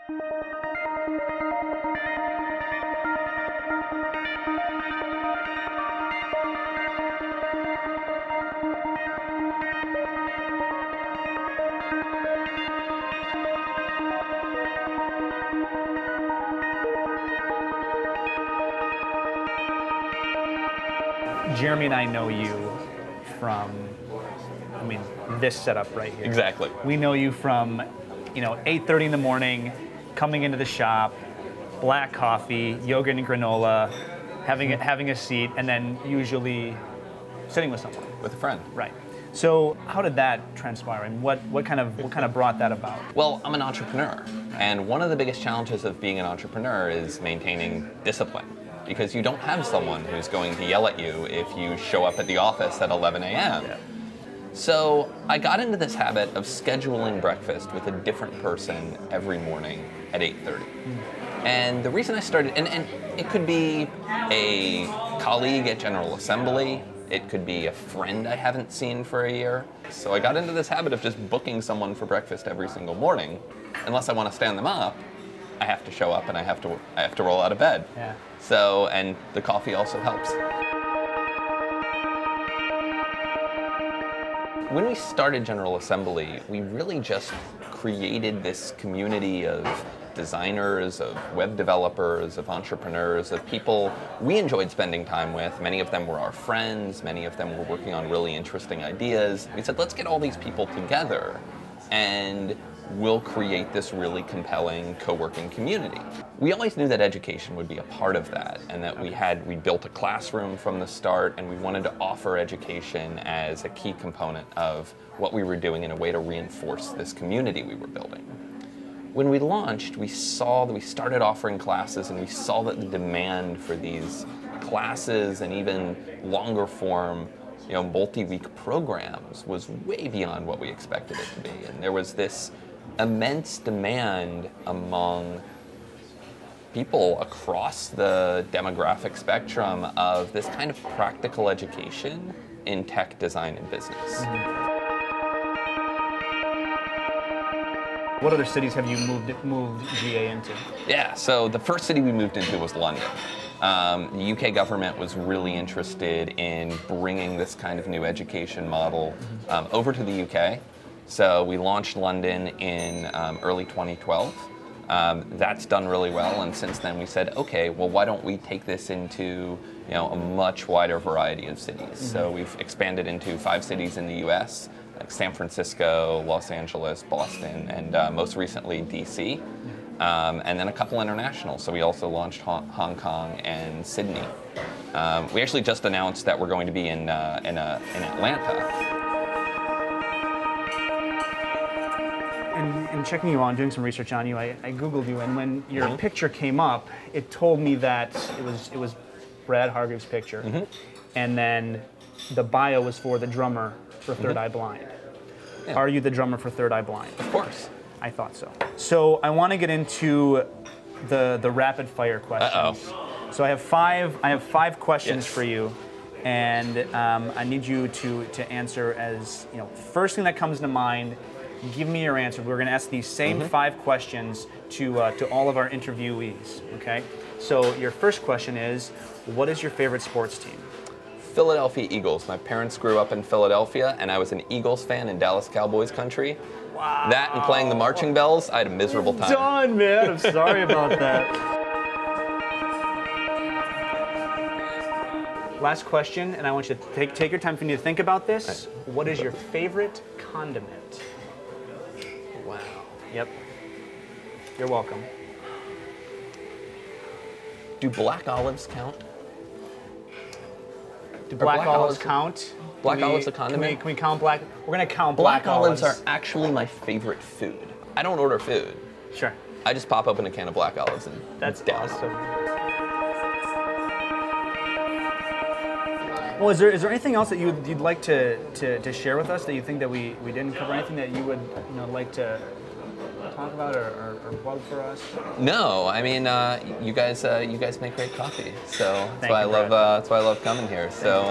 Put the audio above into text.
Jeremy and I know you from, I mean, this setup right here. Exactly. We know you from, 8:30 in the morning, coming into the shop, black coffee, yogurt and granola, having a seat, and then usually sitting with someone. With a friend. Right. So how did that transpire, and what kind of brought that about? Well, I'm an entrepreneur, and one of the biggest challenges of being an entrepreneur is maintaining discipline. Because you don't have someone who's going to yell at you if you show up at the office at 11 a.m. Yeah. So I got into this habit of scheduling breakfast with a different person every morning at 8:30. And the reason I started, and it could be a colleague at General Assembly, it could be a friend I haven't seen for a year. So I got into this habit of just booking someone for breakfast every single morning. Unless I want to stand them up, I have to show up and I have to roll out of bed. Yeah. So, and the coffee also helps. When we started General Assembly, we really just created this community of designers, of web developers, of entrepreneurs, of people we enjoyed spending time with. Many of them were our friends, many of them were working on really interesting ideas. We said, let's get all these people together and we'll create this really compelling co-working community. We always knew that education would be a part of that, and that we built a classroom from the start, and we wanted to offer education as a key component of what we were doing in a way to reinforce this community we were building. When we launched, we saw that we started offering classes, and we saw that the demand for these classes and even longer form multi-week programs was way beyond what we expected it to be. And there was this immense demand among people across the demographic spectrum of this kind of practical education in tech, design, and business. What other cities have you moved GA into? Yeah, so the first city we moved into was London. The UK government was really interested in bringing this kind of new education model over to the UK. So we launched London in early 2012. That's done really well, and since then we said, okay, well, why don't we take this into a much wider variety of cities? So we've expanded into 5 cities in the US, like San Francisco, Los Angeles, Boston, and most recently DC. And then a couple international. So we also launched Hong Kong and Sydney. We actually just announced that we're going to be in Atlanta. And checking you on, doing some research on you, I Googled you, and when your picture came up, it told me that it was Brad Hargreaves' picture, and then the bio was for the drummer for Third Eye Blind. Yeah. Are you the drummer for Third Eye Blind? Of course. I thought so. So I want to get into the rapid fire questions. Uh-oh. So I have five questions for you, and I need you to answer as first thing that comes to mind. Give me your answer. We're going to ask these same 5 questions to all of our interviewees. Okay. So your first question is, what is your favorite sports team? Philadelphia Eagles. My parents grew up in Philadelphia, and I was an Eagles fan in Dallas Cowboys country. Wow. That and playing the marching bells, I had a miserable time. Done, man. I'm sorry about that. Last question, and I want you to take your time if you need to think about this. Right. What is your favorite condiment? Wow. Yep. You're welcome. Do black olives count? Do black olives count? Black olives a condiment? Can we count black? We're going to count black olives. Black olives are actually my favorite food. I don't order food. Sure. I just pop open a can of black olives and that's down. Awesome. Well, is there anything else that you'd like to share with us that you think that we didn't cover? Anything that you would like to talk about or plug for us? No, I mean you guys make great coffee, so that's why I love coming here. So.